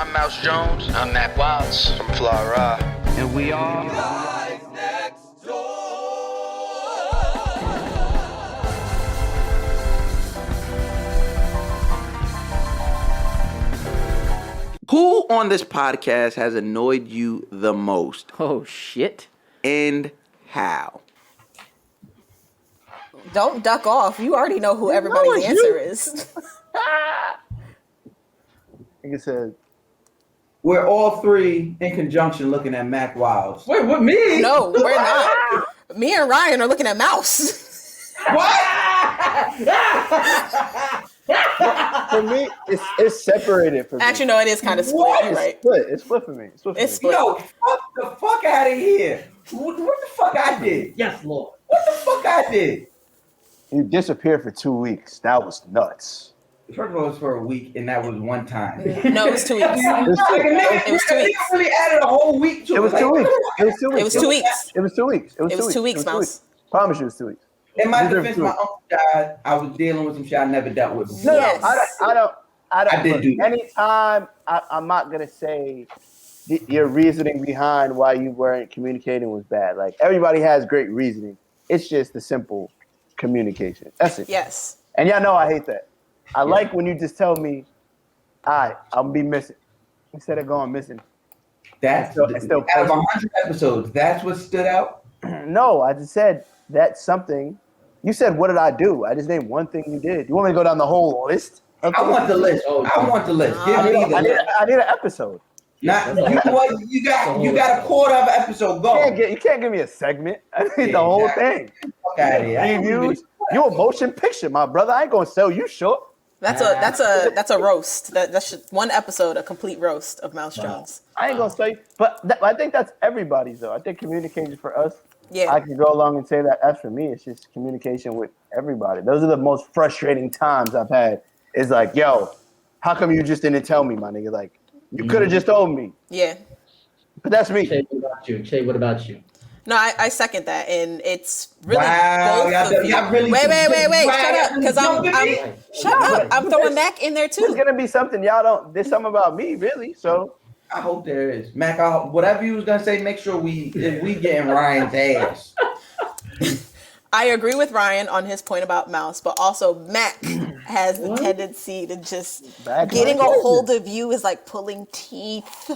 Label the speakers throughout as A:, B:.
A: I'm Mouse Jones. I'm Matt Watts from Flora.
B: And we are
C: Guys Next Door.
D: Who on this podcast has annoyed you the most,
B: oh shit.
D: and how?
E: Don't duck off. You already know who everybody's answer is.
F: Like I said,
G: We're all three in conjunction looking at Mac Wilds.
H: Wait, what, me?
E: No, we're not. Me and Ryan are looking at Mouse.
F: for me, it's separated for me.
E: Actually, no, it is kind of split.
G: What?
E: You're right.
F: It's split for me. It's split for
E: It's
F: me.
E: split.
G: Yo, fuck the fuck out of here. What the fuck I did?
H: Yes, Lord.
G: What the fuck I did?
F: You disappeared for 2 weeks. That was nuts.
G: First of all, it was for a week, and that was one time.
E: No, it was 2 weeks.
G: It was
E: 2 weeks.
G: really added a whole week to it.
F: It was 2 weeks. It was 2 weeks.
E: It was 2 weeks.
F: It was 2 weeks.
E: It was 2 weeks, Mouse.
F: Promise you, it was 2 weeks.
G: In my
F: These are
G: defense,
F: 2
G: my
F: weeks.
G: uncle died. I was dealing with some shit I never dealt with before.
F: No,
E: Yes.
F: I don't.
G: I did do that.
F: Anytime, I'm not gonna say your reasoning behind why you weren't communicating was bad. Like everybody has great reasoning. It's just the simple communication. That's it.
E: Yes.
F: And y'all know I hate that. I like when you just tell me, all right, I'll be missing. Instead of going missing.
G: That's
F: It's still
G: out of 100 episodes. That's what stood out.
F: No, I just said that's something. You said, what did I do? I just named one thing you did. You want me to go down the whole list?
G: I want the list. I want the list. Give me the list.
F: I need an episode.
G: Not you got a quarter of an episode. Go.
F: You can't give me a segment. I need the whole thing.
G: Fuck out of here.
F: Reviews. You a motion picture, my brother. I ain't gonna sell you short.
E: That's a roast. That's just one episode, a complete roast of Mouse Jones.
F: I ain't gonna sell you. But I think that's everybody's though. I think communication for us.
E: Yeah.
F: I can go along and say that. As for me, it's just communication with everybody. Those are the most frustrating times I've had. It's like, yo, how come you just didn't tell me, my nigga? Like, you could have just told me.
E: Yeah.
F: But that's me.
H: Shay, what about you? Shay, what about you?
E: No, I second that, and it's really
G: Wow,
E: both of you.
G: y'all really
E: Wait!
G: wow,
E: Shut up, because shut up. I'm throwing Mac in there
F: There's
E: too.
F: gonna be something y'all don't. There's something about me, really. So
G: I hope there is. Mac, whatever you was gonna say, make sure we getting Ryan's ass.
E: I agree with Ryan on his point about Mouse, but also Mac has the tendency to just getting a hold of you is like pulling teeth.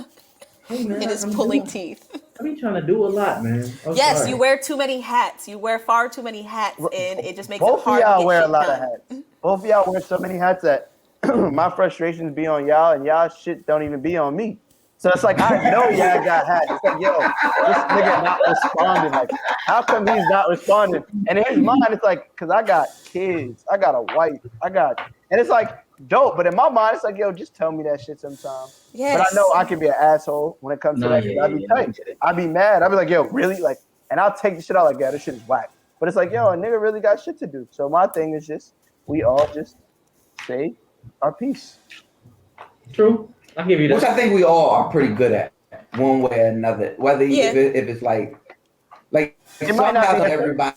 H: Hey, man,
E: It is pulling teeth.
H: I be trying to do a lot, man.
E: Yes,
H: sorry.
E: you wear too many hats. You wear far too many hats, and it just makes it
F: both of
E: hard to
F: y'all
E: get
F: wear a
E: shit
F: lot
E: done.
F: of hats. Both of y'all wear so many hats that my frustrations be on y'all, and y'all shit don't even be on me. So it's like I know y'all got hats. It's like, yo, this nigga not responding. Like, how come he's not responding? And in his mind, it's like, cause I got kids, I got a wife, and it's like dope. But in my mind, it's like, yo, just tell me that shit sometime.
E: Yes.
F: But I know I can be an asshole when it comes to that. I'd be tight. I'd be mad. I'd be like, yo, really? Like, and I'll take the shit out like, yeah, this shit is whack. But it's like, yo, a nigga really got shit to do. So my thing is just, we all just say our piece.
H: True. I'll give you
G: Which
H: that.
G: I think we all are pretty good at, one way or another. Whether if it's like
F: It might not
G: sometimes
F: be
G: everybody.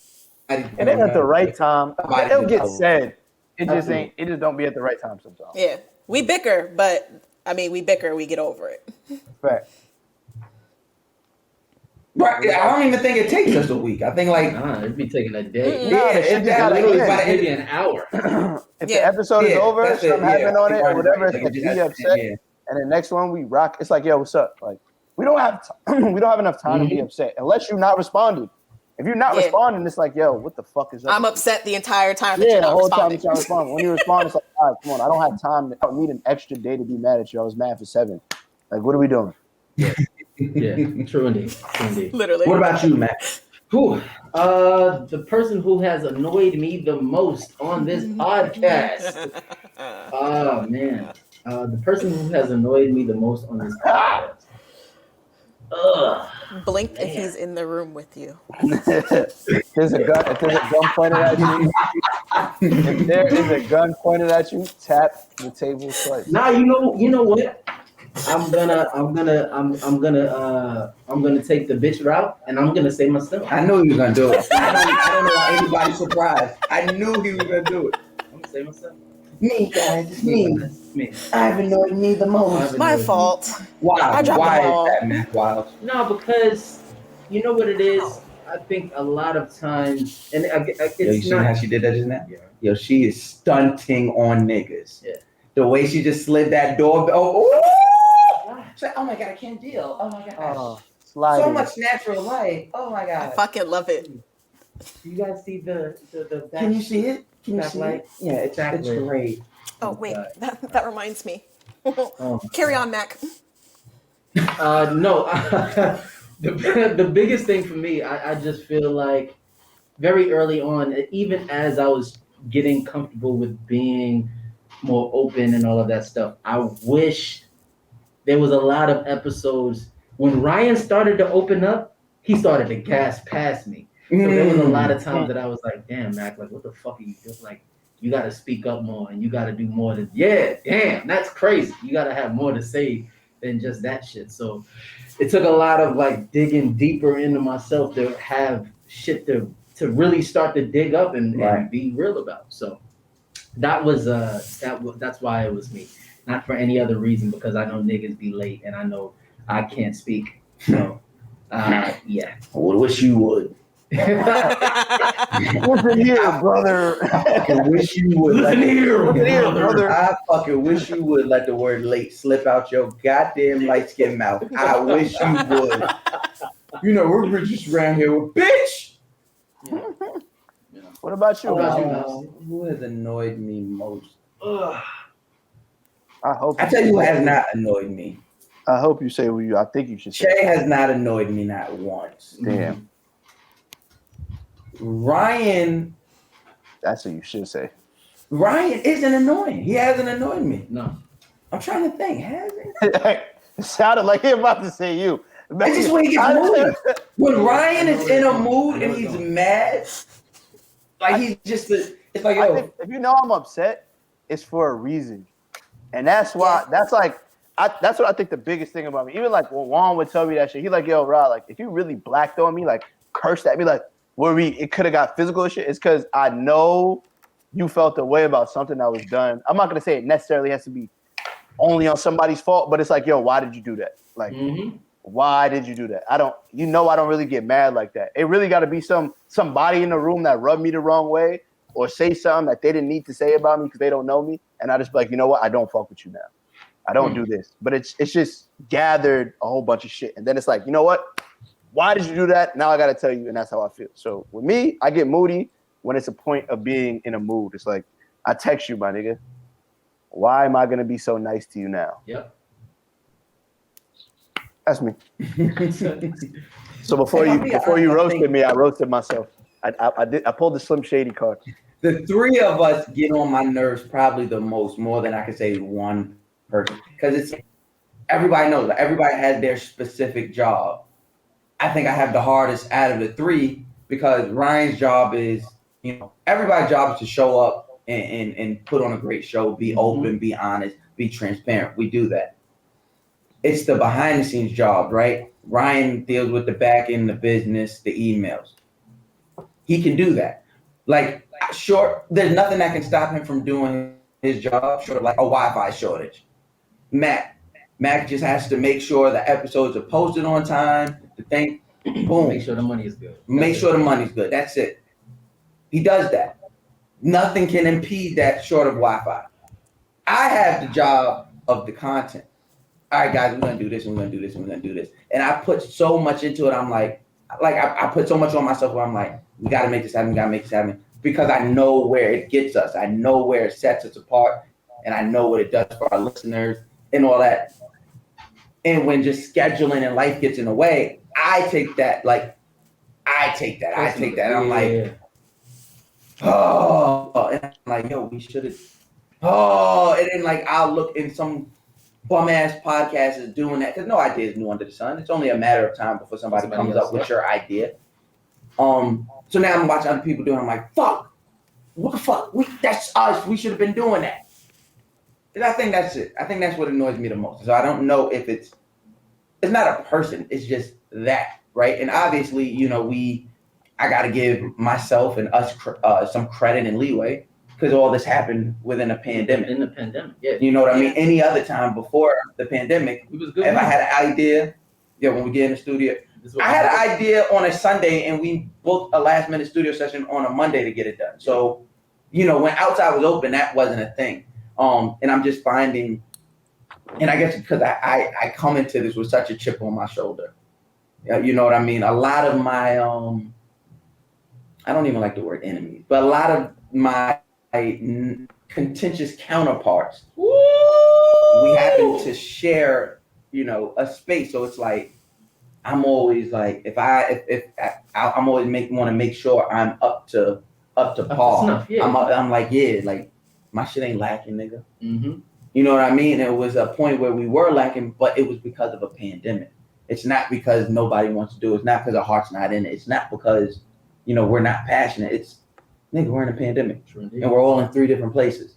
F: It ain't at the right time.
G: Somebody
F: It'll
G: do
F: get
G: both.
F: said. It just ain't. It just don't be at the right time sometimes.
E: Yeah, we bicker, but I mean, we get over it.
F: Fact.
G: Right, I don't even think it takes us a week. I think like
H: Nah, it'd be taking a day.
G: yeah, it's that
H: Literally
G: like,
H: maybe an hour.
F: If the episode is over,
G: that's it,
F: something happened on it or whatever, it's
G: Like,
F: like
G: just-
F: be upset.
G: yeah.
F: And the next one we rock. It's like, yo, what's up? Like we don't have we don't have enough time to be upset unless you're not responding. If you're not responding, it's like, yo, what the fuck is up?
E: I'm upset the entire time that
F: Yeah,
E: you're
F: the
E: not
F: whole time
E: responding.
F: you're trying to respond. When you respond, it's like, all right, come on, I don't have time. I don't need an extra day to be mad at you. I was mad for 7. Like, what are we doing?
H: Yeah, true indeed. True indeed.
E: Literally.
G: What about you, Matt?
H: Whew. The person who has annoyed me the most on this podcast. Oh man. The person who has annoyed me the most on this podcast. Ugh.
E: Blink if he's in the room with you.
F: If there's a gun pointed at you, if there is a gun pointed at you, tap the table twice.
H: Now you know what? I'm gonna take the bitch route and I'm gonna say myself.
G: I knew he was gonna do it. I don't know why anybody's surprised. I knew he was gonna do it.
H: I'm gonna say myself.
G: Me, guys, it's me.
H: Me.
G: I've annoyed me the most.
E: My fault.
G: Why?
E: I dropped
G: Why
E: the ball.
G: is that, Mac Wild?
H: No, because you know what it is. I think a lot of times, and it's
G: Yo, you see
H: not.
G: how she did that just now?
H: Yeah.
G: Yo, she is stunting on niggas.
H: Yeah.
G: The way she just slid that door. Oh, she's like, oh my god, I can't deal. Oh my gosh.
F: Oh, sliding.
G: So much natural light. Oh my
E: I
G: god.
E: fucking love it.
H: Do you guys see the back?
G: Can you see it? Can you
H: back
G: see
H: light?
G: it? Yeah, it's
H: Backlit.
G: great.
E: Oh wait, that reminds me.
H: Oh.
E: Carry on, Mac.
H: No, the biggest thing for me, I just feel like very early on, even as I was getting comfortable with being more open and all of that stuff, I wish there was a lot of episodes when Ryan started to open up, he started to gas past me. So there was a lot of times that I was like, damn, Mac, like, what the fuck are you doing? Like, you got to speak up more and you got to do more than, yeah, damn, that's crazy. You got to have more to say than just that shit. So it took a lot of like digging deeper into myself to have shit to really start to dig up and be real about. So that was that's why it was me, not for any other reason, because I know niggas be late and I know I can't speak. So yeah.
G: I would wish you would.
F: Listen here, brother.
G: I fucking wish you would.
H: Listen here, brother.
G: I fucking wish you would let the word late slip out your goddamn light skinned mouth. I wish you would. You know, we're just around here with bitch.
F: What about you?
G: Who has annoyed me most?
F: I hope.
G: I tell you who has not annoyed me.
F: I hope you say who you. I think you should say.
G: Shay has not annoyed me not once.
F: Damn.
G: Ryan.
F: That's what you should say.
G: Ryan isn't annoying. He hasn't annoyed me.
H: No.
G: I'm trying to think. Has he?
F: It sounded like he about to say you.
G: That's just when he gets moody. When Ryan is in a mood and he's mad, like he's just it's like, yo.
F: If you know I'm upset, it's for a reason. And that's why, that's what I think the biggest thing about me. Even like when Juan would tell me that shit, he's like, yo, Rod, like if you really blacked on me, like cursed at me, like it could have got physical and shit, it's because I know you felt the way about something that was done. I'm not gonna say it necessarily has to be only on somebody's fault, but it's like, yo, why did you do that? Like, why did you do that? I don't really get mad like that. It really got to be somebody in the room that rubbed me the wrong way or say something that they didn't need to say about me because they don't know me, and I just be like, you know what? I don't fuck with you now. I don't do this. But it's just gathered a whole bunch of shit, and then it's like, you know what? Why did you do that? Now I got to tell you, and that's how I feel. So with me, I get moody when it's a point of being in a mood. It's like, I text you, my nigga. Why am I going to be so nice to you now?
H: Yep.
F: That's me. So before you roasted me, I roasted myself. I pulled the Slim Shady card.
G: The three of us get on my nerves probably the most, more than I could say one person. Because it's everybody knows, like, everybody has their specific job. I think I have the hardest out of the three because Ryan's job is, everybody's job is to show up and put on a great show, be open, be honest, be transparent. We do that. It's the behind the scenes job, right? Ryan deals with the back end, the business, the emails. He can do that. Like, sure, there's nothing that can stop him from doing his job, short of like a Wi-Fi shortage. Mac just has to make sure the episodes are posted on time. The thing, boom.
H: Make sure the money is good.
G: Make sure the money's good. That's it. He does that. Nothing can impede that short of Wi-Fi. I have the job of the content. All right, guys, we're gonna do this, and we're gonna do this, and we're gonna do this. And I put so much into it. I'm like I put so much on myself where I'm like, we gotta make this happen, we gotta make this happen. Because I know where it gets us. I know where it sets us apart, and I know what it does for our listeners and all that. And when just scheduling and life gets in the way, I take that. I'm like, oh, and I'm like, yo, we should have. Oh, and then like I'll look in some bum ass podcast is doing that because no idea is new under the sun. It's only a matter of time before somebody comes up with your idea. So now I'm watching other people doing. I'm like, fuck, what the fuck? That's us. We should have been doing that. And I think that's it. I think that's what annoys me the most. So I don't know if it's not a person. It's just that, right? And obviously, I got to give myself and us some credit and leeway. because all this happened within a pandemic.
H: In the pandemic, yeah.
G: You know what I mean? Any other time before the pandemic,
H: It was good.
G: if I had an idea, when we get in the studio, I had an idea on a Sunday and we booked a last minute studio session on a Monday to get it done. So, when outside was open, that wasn't a thing. And I'm just finding, and I guess because I come into this with such a chip on my shoulder. You know what I mean? A lot of my, I don't even like the word enemies, but a lot of my contentious counterparts, we happen to share, a space. So it's like, I'm always like, I'm always want to make sure I'm up to par.
H: Snuff, yeah.
G: I'm like, like my shit ain't lacking, nigga.
H: Mm-hmm.
G: You know what I mean? It was a point where we were lacking, but it was because of a pandemic. It's not because nobody wants to do it. It's not because our heart's not in it. It's not because, we're not passionate. It's, nigga, we're in a pandemic. And we're all in 3 different places.